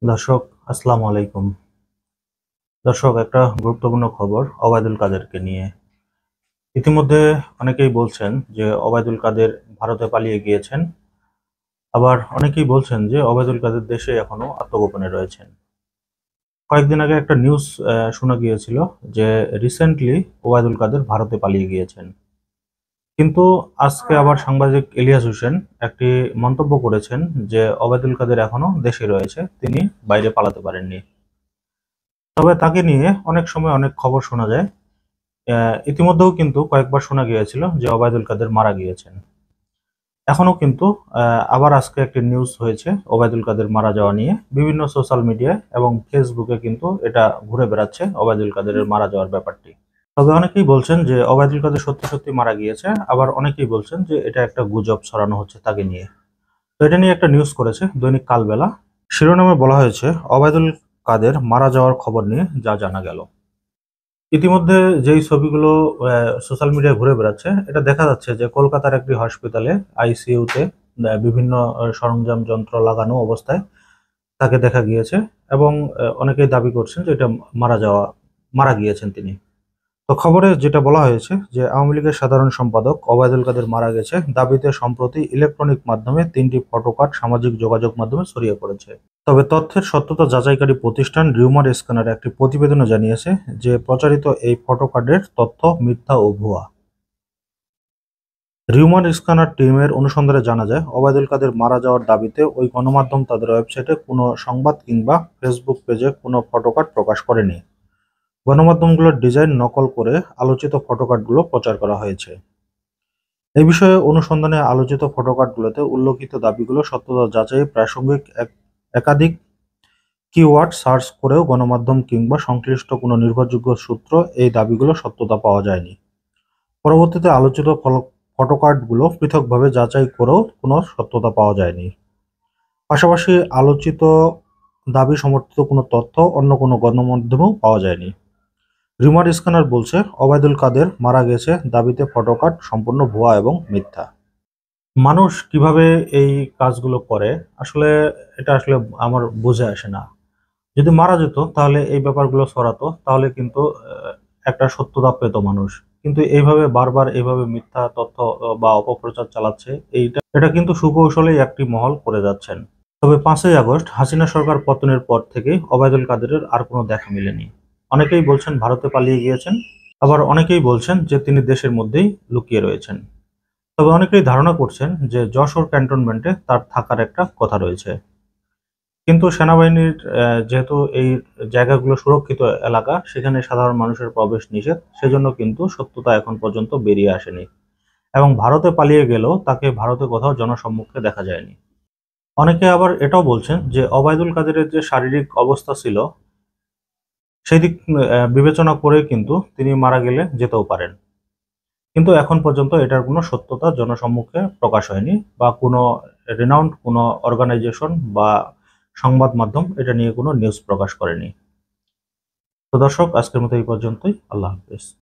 দর্শক, আসসালামু আলাইকুম। দর্শক, একটা গুরুত্বপূর্ণ খবর ওবায়দুল কাদেরকে নিয়ে। ইতিমধ্যে অনেকেই বলছেন যে ওবায়দুল কাদের ভারতে পালিয়ে গিয়েছেন। আবার অনেকেই বলছেন যে ওবায়দুল কাদের দেশে এখনো আত্মগোপনে রয়েছেন। কয়েকদিন আগে একটা নিউজ শোনা গিয়েছিল যে রিসেন্টলি ওবায়দুল কাদের ভারতে পালিয়ে গিয়েছেন। কিন্তু আজকে আবার সাংবাদিক ইলিয়াস হোসেন একটি মন্তব্য করেছেন যে ওবায়দুল কাদের এখনো দেশে রয়েছে, তিনি বাইরে পালাতে পারেননি। তবে তাকে নিয়ে অনেক সময় অনেক খবর শোনা যায়। ইতিমধ্যেও কিন্তু কয়েকবার শোনা গিয়েছিল যে ওবায়দুল কাদের মারা গিয়েছেন। এখনো কিন্তু আবার আজকে একটি নিউজ হয়েছে ওবায়দুল কাদের মারা যাওয়া নিয়ে। বিভিন্ন সোশ্যাল মিডিয়ায় এবং ফেসবুকে কিন্তু এটা ঘুরে বেড়াচ্ছে ওবায়দুল কাদেরের মারা যাওয়ার ব্যাপারটি। তবে অনেকেই বলছেন যে ওবায়দুল কাদের সত্যি সত্যি মারা গিয়েছে, আবার অনেকেই বলছেন যে এটা একটা গুজব ছড়ানো হচ্ছে তাকে নিয়ে। তো এটা নিয়ে একটা নিউজ করেছে দৈনিক কালবেলা। শিরোনামে বলা হয়েছে, ওবায়দুল কাদের মারা যাওয়ার খবর নিয়ে যা জানা গেল। ইতিমধ্যে যেই ছবিগুলো সোশ্যাল মিডিয়ায় ঘুরে বেড়াচ্ছে, এটা দেখা যাচ্ছে যে কলকাতার একটি হসপিটালে আইসিইউতে বিভিন্ন সরঞ্জাম যন্ত্র লাগানো অবস্থায় তাকে দেখা গিয়েছে। এবং অনেকেই দাবি করছেন যে এটা মারা গিয়েছেন তিনি। তো খবরে যেটা বলা হয়েছে যে আওয়ামী লীগের সাধারণ সম্পাদক ওবায়দুল কাদের মারা গেছে দাবিতে সম্প্রতি ইলেকট্রনিক মাধ্যমে ৩টি ফটোকার্ড সামাজিক যোগাযোগ মাধ্যমে ছড়িয়ে পড়েছে। তবে তথ্যের সত্যতা যাচাইকারী প্রতিষ্ঠান রিউমার স্ক্যানার একটি প্রতিবেদনে জানিয়েছে যে প্রচারিত এই ফটোকার্ডের তথ্য মিথ্যা ও ভুয়া। রিউমার স্ক্যানার টিমের অনুসন্ধানে জানা যায়, ওবায়দুল কাদের মারা যাওয়ার দাবিতে ওই গণমাধ্যম তাদের ওয়েবসাইটে কোনো সংবাদ কিংবা ফেসবুক পেজে কোনো ফটোকার্ড প্রকাশ করেনি। গণমাধ্যমগুলোর ডিজাইন নকল করে আলোচিত ফটোকার্ডগুলো প্রচার করা হয়েছে। এই বিষয়ে অনুসন্ধানে আলোচিত ফটোকার্ডগুলোতে উল্লেখিত দাবিগুলো সত্যতা যাচাইয়ে প্রাসঙ্গিক একাধিক কিওয়ার্ড সার্চ করেও গণমাধ্যম কিংবা সংশ্লিষ্ট কোনো নির্ভরযোগ্য সূত্র এই দাবিগুলোর সত্যতা পাওয়া যায়নি। পরবর্তীতে আলোচিত ফটোকার্ডগুলো পৃথকভাবে যাচাই করেও কোনো সত্যতা পাওয়া যায়নি। পাশাপাশি আলোচিত দাবি সমর্থিত কোনো তথ্য অন্য কোনো গণমাধ্যমেও পাওয়া যায়নি। রিউমার স্ক্যানার বলছে, ওবায়দুল কাদের মারা গেছে দাবিতে ফটোকার্ড সম্পূর্ণ ভুয়া এবং মিথ্যা। মানুষ কিভাবে এই কাজগুলো করে, আসলে এটা আসলে আমার বুঝে আসে না। যদি মারা যেত তাহলে এই ব্যাপারগুলো ছড়াতো, তাহলে কিন্তু একটা সত্যতা পেত মানুষ। কিন্তু এইভাবে বারবার এইভাবে মিথ্যা তথ্য বা অপপ্রচার চালাচ্ছে, এটা কিন্তু সুকৌশলেই একটি মহল করে যাচ্ছেন। তবে 5ই আগস্ট হাসিনা সরকার পতনের পর থেকেই ওবায়দুল কাদেরের আর কোনো দেখা মেলেনি। অনেকেই বলছেন ভারতে পালিয়ে গিয়েছেন, আবার অনেকেই বলছেন যে তিনি দেশের মধ্যেই লুকিয়ে রয়েছেন। তবে অনেকেই ধারণা করছেন যে যশোর ক্যান্টনমেন্টে তার থাকার একটা কথা রয়েছে। কিন্তু সেনাবাহিনীর যেহেতু এই জায়গাগুলো সুরক্ষিত এলাকা, সেখানে সাধারণ মানুষের প্রবেশ নিষেধ, সেজন্য কিন্তু সত্যতা এখন পর্যন্ত বেরিয়ে আসেনি। এবং ভারতে পালিয়ে গেলেও তাকে ভারতে কোথাও জনসম্মুখে দেখা যায়নি। অনেকে আবার এটাও বলছেন যে ওবায়দুল কাদেরের যে শারীরিক অবস্থা ছিল, সেই দিক বিবেচনা করে কিন্তু তিনি মারা গেলে যেতেও পারেন। কিন্তু এখন পর্যন্ত এটার কোনো সত্যতা জনসম্মুখে প্রকাশ হয়নি, বা কোনো রিনাউন্ড কোনো অর্গানাইজেশন বা সংবাদ মাধ্যম এটা নিয়ে কোনো নিউজ প্রকাশ করেনি। তো দর্শক, আজকের মতো এই পর্যন্তই। আল্লাহ হাফেজ।